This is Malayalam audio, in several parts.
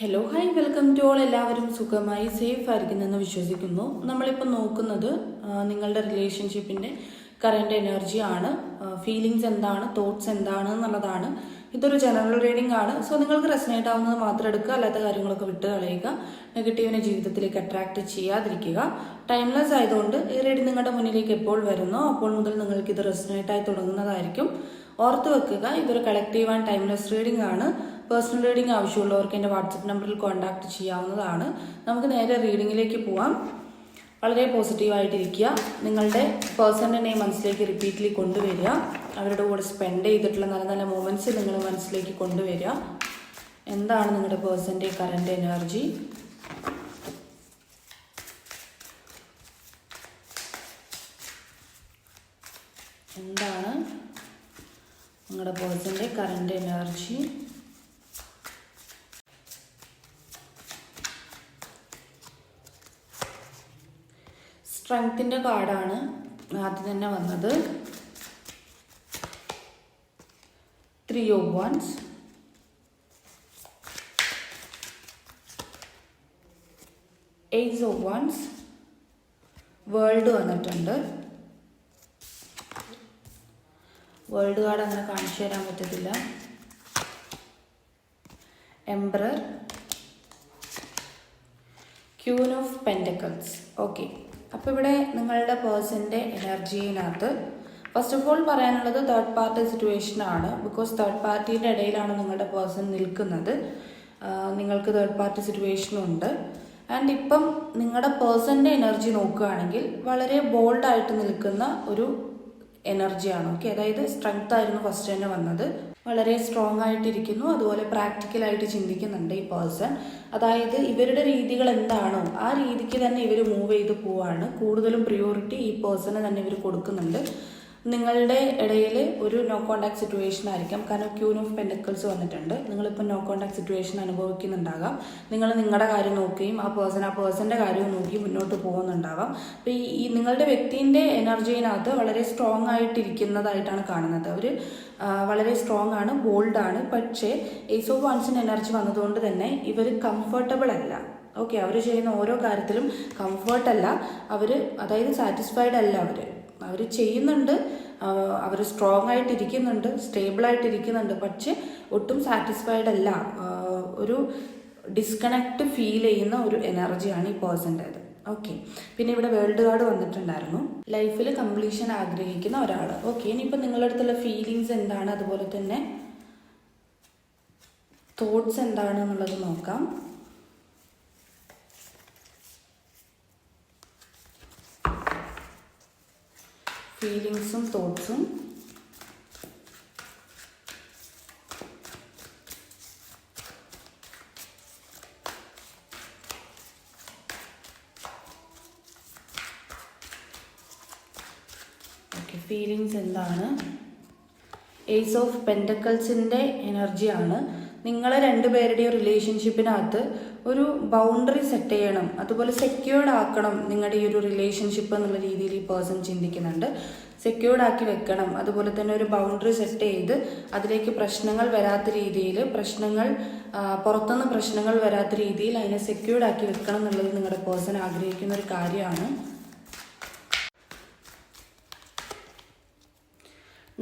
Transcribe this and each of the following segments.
Hello hi welcome to all. എല്ലാവരും സുഖമായി സേഫ് ആയിരിക്കുന്നെന്ന് വിശ്വസിക്കുന്നു. നമ്മളിപ്പോൾ നോക്കുന്നത് നിങ്ങളുടെ റിലേഷൻഷിപ്പിൻ്റെ കറൻറ്റ് എനർജി ആണ്. ഫീലിങ്സ് എന്താണ്, തോട്ട്സ് എന്താണ് എന്നുള്ളതാണ്. ഇതൊരു ജനറൽ റീഡിംഗ് ആണ്. സോ നിങ്ങൾക്ക് റെസനേറ്റ് ആവുന്നത് മാത്രം എടുക്കുക, അല്ലാത്ത കാര്യങ്ങളൊക്കെ വിട്ട് കളയുക. നെഗറ്റീവിനെ ജീവിതത്തിലേക്ക് അട്രാക്റ്റ് ചെയ്യാതിരിക്കുക. ടൈംലെസ് ആയതുകൊണ്ട് ഈ റീഡിംഗ് നിങ്ങളുടെ മുന്നിലേക്ക് എപ്പോൾ വരുന്നോ അപ്പോൾ മുതൽ നിങ്ങൾക്ക് ഇത് റെസനേറ്റ് ആയി തുടങ്ങുന്നതായിരിക്കും. ഓർത്ത് വെക്കുക, ഇതൊരു കളക്റ്റീവ് ആൻഡ് ടൈംലെസ് റീഡിംഗ് ആണ്. പേഴ്സണൽ റീഡിംഗ് ആവശ്യമുള്ളവർക്ക് എൻ്റെ വാട്സപ്പ് നമ്പറിൽ കോൺടാക്ട് ചെയ്യാവുന്നതാണ്. നമുക്ക് നേരെ റീഡിങ്ങിലേക്ക് പോവാം. വളരെ പോസിറ്റീവായിട്ടിരിക്കുക. നിങ്ങളുടെ പേഴ്സൻ്റെ നെയിം മനസ്സിലേക്ക് റിപ്പീറ്റ്ലി കൊണ്ടുവരിക. അവരുടെ കൂടെ സ്പെൻഡ് ചെയ്തിട്ടുള്ള നല്ല നല്ല മൊമെൻറ്റ്സ് നിങ്ങൾ മനസ്സിലേക്ക് കൊണ്ടുവരിക. എന്താണ് നിങ്ങളുടെ പേഴ്സൻ്റെ കറൻറ്റ് എനർജി? എന്താണ് നിങ്ങളുടെ പേഴ്സൻ്റെ കറൻറ്റ് എനർജി? സ്ട്രെങ്ത്തിൻ്റെ കാർഡാണ് ആദ്യം തന്നെ വന്നത്. 3 of Wands, Ace of Wands, world വന്നിട്ടുണ്ട്. വേൾഡ് കാർഡ് അങ്ങനെ കാണിച്ചു തരാൻ പറ്റത്തില്ല. Emperor, queen of pentacles. Okay, അപ്പോൾ ഇവിടെ നിങ്ങളുടെ പേഴ്സൻ്റെ എനർജിയിനകത്ത് ഫസ്റ്റ് ഓഫ് ഓൾ പറയാനുള്ളത് തേർഡ് പാർട്ടി സിറ്റുവേഷൻ ആണ്. ബിക്കോസ് തേർഡ് പാർട്ടിയുടെ ഇടയിലാണ് നിങ്ങളുടെ പേഴ്സൺ നിൽക്കുന്നത്. നിങ്ങൾക്ക് തേർഡ് പാർട്ടി സിറ്റുവേഷനുണ്ട്. ആൻഡ് ഇപ്പം നിങ്ങളുടെ പേഴ്സൻ്റെ എനർജി നോക്കുകയാണെങ്കിൽ വളരെ ബോൾഡായിട്ട് നിൽക്കുന്ന ഒരു എനർജിയാണ്. ഓക്കെ, അതായത് സ്ട്രെങ്ത് ആയിരുന്നു ഫസ്റ്റ് തന്നെ വന്നത്. വളരെ സ്ട്രോങ് ആയിട്ടിരിക്കുന്നു. അതുപോലെ പ്രാക്ടിക്കലായിട്ട് ചിന്തിക്കുന്നുണ്ട് ഈ പേഴ്സൺ. അതായത് ഇവരുടെ രീതികൾ എന്താണോ ആ രീതിക്ക് തന്നെ ഇവർ മൂവ് ചെയ്ത് പോവാണ്. കൂടുതലും പ്രിയോറിറ്റി ഈ പേഴ്സണ് തന്നെ ഇവർ കൊടുക്കുന്നുണ്ട്. നിങ്ങളുടെ ഇടയിൽ ഒരു നോ കോണ്ടാക്ട് സിറ്റുവേഷൻ ആയിരിക്കാം. കാരണം ക്യൂൻ ഓഫ് പെൻറ്റക്കിൾസ് വന്നിട്ടുണ്ട്. നിങ്ങളിപ്പോൾ നോ കോണ്ടാക്ട് സിറ്റുവേഷൻ അനുഭവിക്കുന്നുണ്ടാകാം. നിങ്ങൾ നിങ്ങളുടെ കാര്യം നോക്കുകയും ആ പേഴ്സൻ്റെ കാര്യവും നോക്കി മുന്നോട്ട് പോകുന്നുണ്ടാവാം. അപ്പോൾ ഈ നിങ്ങളുടെ വ്യക്തിൻ്റെ എനർജിയിനകത്ത് വളരെ സ്ട്രോങ് ആയിട്ടിരിക്കുന്നതായിട്ടാണ് കാണുന്നത്. അവർ വളരെ സ്ട്രോങ് ആണ്, ബോൾഡാണ്. പക്ഷേ ഏസ് ഓഫ് വാൻസിൻ്റെ എനർജി വന്നതുകൊണ്ട് തന്നെ ഇവർ കംഫർട്ടബിൾ അല്ല. ഓക്കെ, അവർ ചെയ്യുന്ന ഓരോ കാര്യത്തിലും കംഫർട്ടല്ല അവർ, അതായത് സാറ്റിസ്ഫൈഡ് അല്ല അവർ ചെയ്യുന്നുണ്ട്. അവർ സ്ട്രോങ് ആയിട്ടിരിക്കുന്നുണ്ട്, സ്റ്റേബിളായിട്ടിരിക്കുന്നുണ്ട്. പക്ഷെ ഒട്ടും സാറ്റിസ്ഫൈഡ് അല്ല. ഒരു ഡിസ്കണക്റ്റ് ഫീൽ ചെയ്യുന്ന ഒരു എനർജിയാണ് ഈ പേഴ്സൻ്റേത്. ഓക്കെ, പിന്നെ ഇവിടെ വേൾഡ് കാർഡ് വന്നിട്ടുണ്ടായിരുന്നു. ലൈഫിൽ കംപ്ലീഷൻ ആഗ്രഹിക്കുന്ന ഒരാൾ. ഓക്കെ, ഇനിയിപ്പോൾ നിങ്ങളുടെ അടുത്തുള്ള ഫീലിങ്സ് എന്താണ്, അതുപോലെ തന്നെ തോട്ട്സ് എന്താണ് എന്നുള്ളത് നോക്കാം. ഫീലിങ്സും തോട്ട്സും. ഓക്കെ, ഫീലിങ്സ് എന്താണ്? ഏസ് ഓഫ് പെൻറ്റക്കിൾസിൻ്റെ എനർജിയാണ്. നിങ്ങൾ രണ്ടുപേരുടെയും റിലേഷൻഷിപ്പിനകത്ത് ഒരു ബൗണ്ടറി സെറ്റ് ചെയ്യണം, അതുപോലെ സെക്യൂർഡ് ആക്കണം നിങ്ങളുടെ ഈ ഒരു റിലേഷൻഷിപ്പ് എന്നുള്ള രീതിയിൽ ഈ പേഴ്സൺ ചിന്തിക്കുന്നുണ്ട്. സെക്യൂർഡ് ആക്കി വെക്കണം, അതുപോലെ തന്നെ ഒരു ബൗണ്ടറി സെറ്റ് ചെയ്ത് അതിലേക്ക് പ്രശ്നങ്ങൾ വരാത്ത രീതിയിൽ, പുറത്തുനിന്ന് പ്രശ്നങ്ങൾ വരാത്ത രീതിയിൽ അതിനെ സെക്യൂർഡ് ആക്കി വെക്കണം എന്നുള്ളത് നിങ്ങളുടെ പേഴ്സൺ ആഗ്രഹിക്കുന്ന ഒരു കാര്യമാണ്.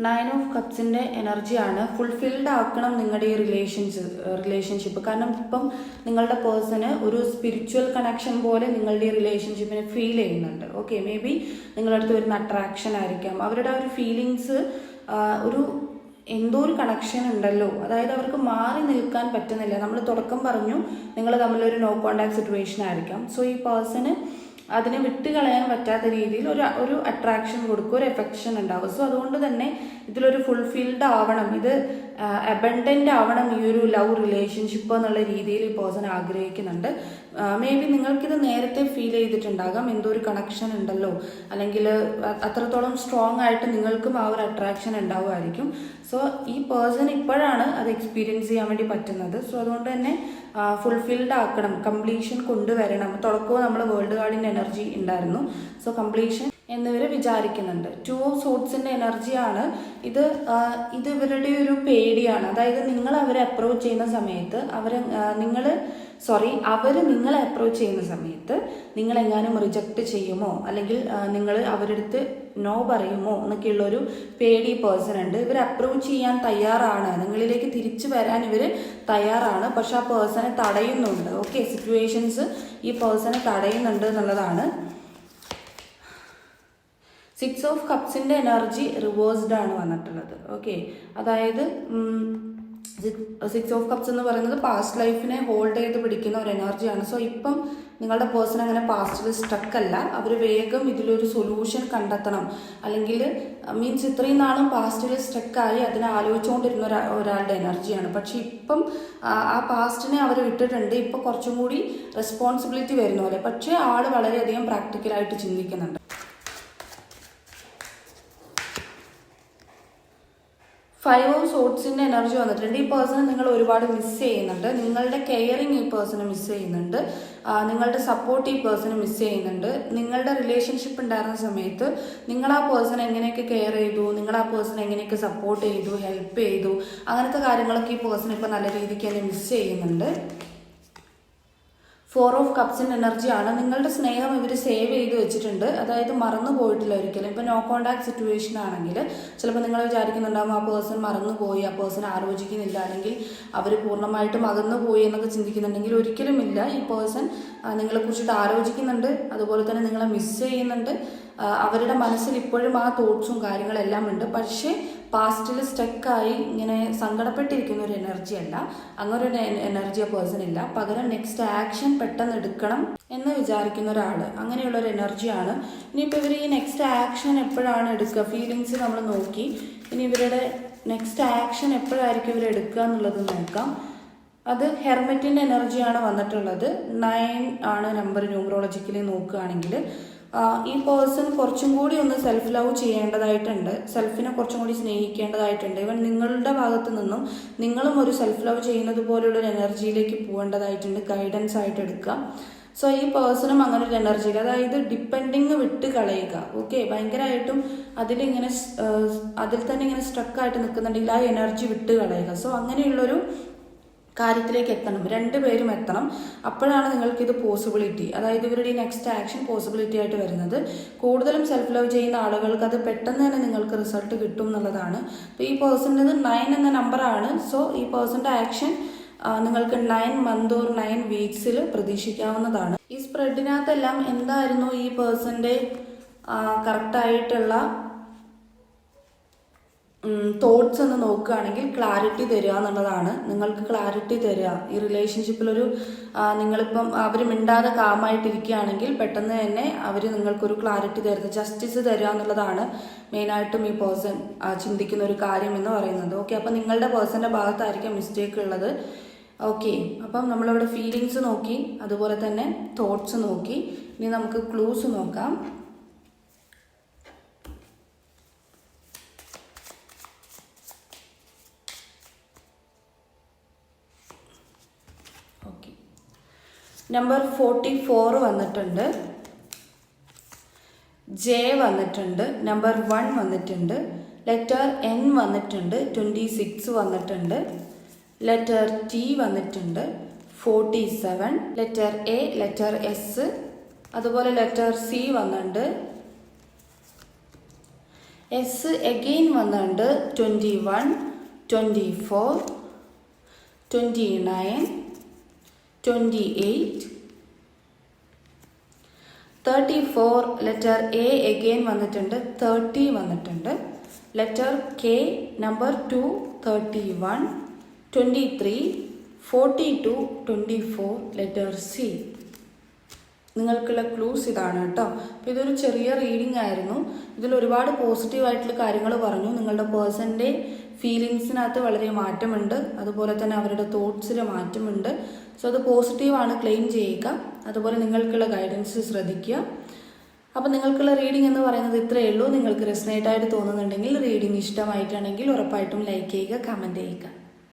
9 of Cupsൻ്റെ എനർജിയാണ്. ഫുൾഫിൽഡ് ആക്കണം നിങ്ങളുടെ ഈ റിലേഷൻഷിപ്പ്. കാരണം ഇപ്പം നിങ്ങളുടെ പേഴ്സണ് ഒരു സ്പിരിച്വൽ കണക്ഷൻ പോലെ നിങ്ങളുടെ ഈ റിലേഷൻഷിപ്പിനെ ഫീൽ ചെയ്യുന്നുണ്ട്. ഓക്കെ, മേ ബി നിങ്ങളുടെ അടുത്ത് വരുന്ന അട്രാക്ഷൻ ആയിരിക്കാം. അവരുടെ ആ ഒരു ഫീലിങ്സ് ഒരു എന്തോ ഒരു കണക്ഷൻ ഉണ്ടല്ലോ, അതായത് അവർക്ക് മാറി നിൽക്കാൻ പറ്റുന്നില്ല. നമ്മൾ തുടക്കം പറഞ്ഞു നിങ്ങൾ തമ്മിലൊരു നോ കോണ്ടാക്ട് സിറ്റുവേഷൻ ആയിരിക്കാം. സോ ഈ പേഴ്സണ് അതിനെ വിട്ടുകളയാൻ പറ്റാത്ത രീതിയിൽ ഒരു അട്രാക്ഷൻ കൊടുക്കും, ഒരു എഫെക്ഷൻ ഉണ്ടാവും. സോ അതുകൊണ്ട് തന്നെ ഇതിലൊരു ഫുൾഫിൽഡ് ആവണം, ഇത് അബണ്ടൻ്റ് ആവണം ഈ ഒരു ലവ് റിലേഷൻഷിപ്പ് എന്നുള്ള രീതിയിൽ ഈ പേഴ്സൺ ആഗ്രഹിക്കുന്നുണ്ട്. മേ ബി നിങ്ങൾക്കിത് നേരത്തെ ഫീൽ ചെയ്തിട്ടുണ്ടാകാം, എന്തോ ഒരു കണക്ഷൻ ഉണ്ടല്ലോ, അല്ലെങ്കിൽ അത്രത്തോളം സ്ട്രോങ് ആയിട്ട് നിങ്ങൾക്കും ആ ഒരു അട്രാക്ഷൻ ഉണ്ടാവുമായിരിക്കും. സോ ഈ പേഴ്സൺ ഇപ്പോഴാണ് അത് എക്സ്പീരിയൻസ് ചെയ്യാൻ വേണ്ടി പറ്റുന്നത്. സോ അതുകൊണ്ട് തന്നെ ഫുൾഫിൽഡ് ആക്കണം, കംപ്ലീഷൻ കൊണ്ടുവരണം. തുടക്കവും നമ്മൾ വേൾഡ് കാർഡിൻ്റെ എനർജി ഉണ്ടായിരുന്നു. സോ കംപ്ലീഷൻ എന്നിവർ വിചാരിക്കുന്നുണ്ട്. 2 of Swordsൻ്റെ എനർജിയാണ് ഇത്. ഇവരുടെ ഒരു പേടിയാണ്. അതായത് നിങ്ങൾ അവരെ അപ്രോച്ച് ചെയ്യുന്ന സമയത്ത് നിങ്ങൾ അവർ നിങ്ങളെ അപ്രോച്ച് ചെയ്യുന്ന സമയത്ത് നിങ്ങളെങ്ങാനും റിജക്റ്റ് ചെയ്യുമോ അല്ലെങ്കിൽ നിങ്ങൾ അവരുടെ അടുത്ത് നോ പറയുമോ എന്നൊക്കെയുള്ളൊരു പേടി പേഴ്സൺ ഉണ്ട്. ഇവർ അപ്രോച്ച് ചെയ്യാൻ തയ്യാറാണ്, നിങ്ങളിലേക്ക് തിരിച്ചു വരാൻ ഇവർ തയ്യാറാണ്, പക്ഷെ ആ പേഴ്സണെ തടയുന്നുണ്ട്. ഓക്കെ, സിറ്റുവേഷൻസ് ഈ പേഴ്സണെ തടയുന്നുണ്ട് എന്നുള്ളതാണ്. 6 ഓഫ് കപ്സിൻ്റെ എനർജി റിവേഴ്സ്ഡ് ആണ് വന്നിട്ടുള്ളത്. ഓക്കെ, അതായത് 6 ഓഫ് കപ്സ് എന്ന് പറയുന്നത് പാസ്റ്റ് ലൈഫിനെ ഹോൾഡ് ചെയ്ത് പിടിക്കുന്ന ഒരു എനർജിയാണ്. സോ ഇപ്പം നിങ്ങളുടെ പേഴ്സൺ അങ്ങനെ പാസ്റ്റിൽ സ്റ്റക്കല്ല, അവർ വേഗം ഇതിലൊരു സൊല്യൂഷൻ കണ്ടെത്തണം. അല്ലെങ്കിൽ മീൻസ് ഇത്രയും നാളും പാസ്റ്റിൽ സ്റ്റക്കായി അതിനെ ആലോചിച്ചുകൊണ്ടിരുന്ന ഒരാളുടെ എനർജിയാണ്. പക്ഷെ ഇപ്പം ആ പാസ്റ്റിനെ അവർ വിട്ടിട്ടുണ്ട്, ഇപ്പം കുറച്ചും കൂടി റെസ്പോൺസിബിലിറ്റി വരുന്ന പോലെ. പക്ഷേ ആൾ വളരെയധികം പ്രാക്ടിക്കലായിട്ട് ചിന്തിക്കുന്നുണ്ട്. 5 ഓഫ് സോട്സിൻ്റെ എനർജി വന്നിട്ടുണ്ട്. ഈ പേഴ്സണെ നിങ്ങൾ ഒരുപാട് മിസ് ചെയ്യുന്നുണ്ട്. നിങ്ങളുടെ കെയറിങ് ഈ പേഴ്സണെ മിസ് ചെയ്യുന്നുണ്ട്. നിങ്ങളുടെ സപ്പോർട്ട് ഈ പേഴ്സണെ മിസ് ചെയ്യുന്നുണ്ട്. നിങ്ങളുടെ റിലേഷൻഷിപ്പ് ഉണ്ടായിരുന്ന സമയത്ത് നിങ്ങൾ ആ പേഴ്സൺ എങ്ങനെയൊക്കെ കെയർ ചെയ്തു, നിങ്ങൾ ആ പേഴ്സൺ എങ്ങനെയൊക്കെ സപ്പോർട്ട് ചെയ്തു, ഹെൽപ്പ് ചെയ്തു, അങ്ങനത്തെ കാര്യങ്ങളൊക്കെ ഈ പേഴ്സൺ ഇപ്പോൾ നല്ല രീതിക്ക് തന്നെ മിസ് ചെയ്യുന്നുണ്ട്. 4 ഓഫ് കപ്സിൻ്റെ എനർജിയാണ്. നിങ്ങളുടെ സ്നേഹം ഇവർ സേവ് ചെയ്ത് വെച്ചിട്ടുണ്ട്, അതായത് മറന്നു പോയിട്ടില്ല ഒരിക്കലും. ഇപ്പോൾ നോ കോണ്ടാക്ട് സിറ്റുവേഷൻ ആണെങ്കിൽ ചിലപ്പോൾ നിങ്ങൾ വിചാരിക്കുന്നുണ്ടാകും ആ പേഴ്സൺ മറന്നുപോയി, ആ പേഴ്സൺ ആലോചിക്കുന്നില്ല, അല്ലെങ്കിൽ അവർ പൂർണ്ണമായിട്ടും അകന്നു പോയി എന്നൊക്കെ ചിന്തിക്കുന്നുണ്ടെങ്കിൽ ഒരിക്കലുമില്ല. ഈ പേഴ്സൺ നിങ്ങളെക്കുറിച്ചിട്ട് ആലോചിക്കുന്നുണ്ട്, അതുപോലെ തന്നെ നിങ്ങളെ മിസ് ചെയ്യുന്നുണ്ട്. അവരുടെ മനസ്സിൽ ഇപ്പോഴും ആ തോട്ട്സും കാര്യങ്ങളെല്ലാം ഉണ്ട്. പക്ഷേ പാസ്റ്റിൽ സ്റ്റക്കായി ഇങ്ങനെ സങ്കടപ്പെട്ടിരിക്കുന്ന ഒരു എനർജി അല്ല, അങ്ങനെ ഒരു എനർജി ആ പേഴ്സൺ ഇല്ല. പകരം നെക്സ്റ്റ് ആക്ഷൻ പെട്ടെന്ന് എടുക്കണം എന്ന് വിചാരിക്കുന്ന ഒരാൾ, അങ്ങനെയുള്ളൊരു എനർജിയാണ്. ഇനിയിപ്പോൾ ഇവർ ഈ നെക്സ്റ്റ് ആക്ഷൻ എപ്പോഴാണ് എടുക്കുക, ഫീലിങ്സ് നമ്മൾ നോക്കി. ഇനി ഇവരുടെ നെക്സ്റ്റ് ആക്ഷൻ എപ്പോഴായിരിക്കും ഇവർ എടുക്കുക എന്നുള്ളത് നോക്കാം. അത് ഹെർമെറ്റിൻ്റെ എനർജിയാണ് വന്നിട്ടുള്ളത്. 9 ആണ് നമ്പർ ന്യൂമറോളജിക്കലി നോക്കുകയാണെങ്കിൽ. ഈ പേഴ്സൺ കുറച്ചും കൂടി ഒന്ന് സെൽഫ് ലവ് ചെയ്യേണ്ടതായിട്ടുണ്ട്, സെൽഫിനെ കുറച്ചും കൂടി സ്നേഹിക്കേണ്ടതായിട്ടുണ്ട്. ഇവൻ നിങ്ങളുടെ ഭാഗത്തു നിന്നും നിങ്ങളും ഒരു സെൽഫ് ലവ് ചെയ്യുന്നത് പോലുള്ളൊരു എനർജിയിലേക്ക് പോകേണ്ടതായിട്ടുണ്ട്, ഗൈഡൻസ് ആയിട്ട് എടുക്കുക. സോ ഈ പേഴ്സണും അങ്ങനെ ഒരു എനർജിയിൽ, അതായത് ഡിപ്പെൻഡിങ് വിട്ട് കളയുക. ഓക്കെ, ഭയങ്കരമായിട്ടും അതിൽ തന്നെ ഇങ്ങനെ സ്ട്രക്കായിട്ട് നിൽക്കുന്നുണ്ടെങ്കിൽ ആ എനർജി വിട്ട് കളയുക. സോ അങ്ങനെയുള്ളൊരു കാര്യത്തിലേക്ക് എത്തണം, രണ്ടുപേരും എത്തണം. അപ്പോഴാണ് നിങ്ങൾക്കിത് പോസിബിലിറ്റി, അതായത് ഇവരുടെ ഈ നെക്സ്റ്റ് ആക്ഷൻ പോസിബിലിറ്റി ആയിട്ട് വരുന്നത്. കൂടുതലും സെൽഫ് ലവ് ചെയ്യുന്ന ആളുകൾക്ക് അത് പെട്ടെന്ന് തന്നെ നിങ്ങൾക്ക് റിസൾട്ട് കിട്ടും എന്നുള്ളതാണ്. അപ്പോൾ ഈ പേഴ്സൻ്റെത് 9 എന്ന നമ്പറാണ്. സോ ഈ പേഴ്സൻ്റെ ആക്ഷൻ നിങ്ങൾക്ക് 9 മന്ത് ഓർ 9 വീക്സിൽ പ്രതീക്ഷിക്കാവുന്നതാണ്. ഈ സ്പ്രെഡിനകത്തെല്ലാം എന്തായിരുന്നു ഈ പേഴ്സൻ്റെ കറക്റ്റായിട്ടുള്ള തോട്ട്സ് എന്ന് നോക്കുകയാണെങ്കിൽ ക്ലാരിറ്റി തരിക എന്നുള്ളതാണ്. നിങ്ങൾക്ക് ക്ലാരിറ്റി തരിക. ഈ റിലേഷൻഷിപ്പിലൊരു നിങ്ങളിപ്പം അവർ മിണ്ടാതെ കാമായിട്ടിരിക്കുകയാണെങ്കിൽ പെട്ടെന്ന് തന്നെ അവർ നിങ്ങൾക്കൊരു ക്ലാരിറ്റി തരുന്നത്, ജസ്റ്റിസ് തരിക എന്നുള്ളതാണ് മെയിനായിട്ടും ഈ പേഴ്സൺ ചിന്തിക്കുന്ന ഒരു കാര്യം എന്ന് പറയുന്നത്. ഓക്കെ, അപ്പം നിങ്ങളുടെ പേഴ്സൻ്റെ ഭാഗത്തായിരിക്കും മിസ്റ്റേക്ക് ഉള്ളത്. ഓക്കെ, അപ്പം നമ്മളിവിടെ ഫീലിങ്സ് നോക്കി, അതുപോലെ തന്നെ തോട്ട്സ് നോക്കി. ഇനി നമുക്ക് ക്ലൂസ് നോക്കാം. നമ്പർ 44 വന്നിട്ടുണ്ട്, ജെ വന്നിട്ടുണ്ട്, നമ്പർ 1 വന്നിട്ടുണ്ട്, ലെറ്റർ എൻ വന്നിട്ടുണ്ട്, 26 വന്നിട്ടുണ്ട്, ലെറ്റർ ടി വന്നിട്ടുണ്ട്, 47, ലെറ്റർ എ, ലെറ്റർ എസ്, അതുപോലെ ലെറ്റർ സി വന്നിട്ടുണ്ട്, എസ് എഗെയിൻ വന്നിട്ടുണ്ട്, 21, 24, 29, 28, 34, ലെറ്റർ എ എഗെയിൻ വന്നിട്ടുണ്ട്, 30 വന്നിട്ടുണ്ട്, letter K number 2, 31, 23, 42, 24, letter C. നിങ്ങൾക്കുള്ള ക്ലൂസ് ഇതാണ് കേട്ടോ. അപ്പോൾ ഇതൊരു ചെറിയ റീഡിംഗ് ആയിരുന്നു. ഇതിൽ ഒരുപാട് പോസിറ്റീവായിട്ടുള്ള കാര്യങ്ങൾ പറഞ്ഞു. നിങ്ങളുടെ പേഴ്സൻ്റെ ഫീലിങ്സിനകത്ത് വളരെ മാറ്റമുണ്ട്, അതുപോലെ തന്നെ അവരുടെ തോട്ട്സിൽ മാറ്റമുണ്ട്. സോ അത് പോസിറ്റീവാണ്, ക്ലെയിം ചെയ്യുക. അതുപോലെ നിങ്ങൾക്കുള്ള ഗൈഡൻസ് ശ്രദ്ധിക്കുക. അപ്പോൾ നിങ്ങൾക്കുള്ള റീഡിംഗ് എന്ന് പറയുന്നത് ഇത്രയേ ഉള്ളൂ. നിങ്ങൾക്ക് റെസനേറ്റ് ആയിട്ട് തോന്നുന്നുണ്ടെങ്കിൽ, റീഡിംഗ് ഇഷ്ടമായിട്ടാണെങ്കിൽ ഉറപ്പായിട്ടും ലൈക്ക് ചെയ്യുക, കമൻറ്റ് ചെയ്യുക.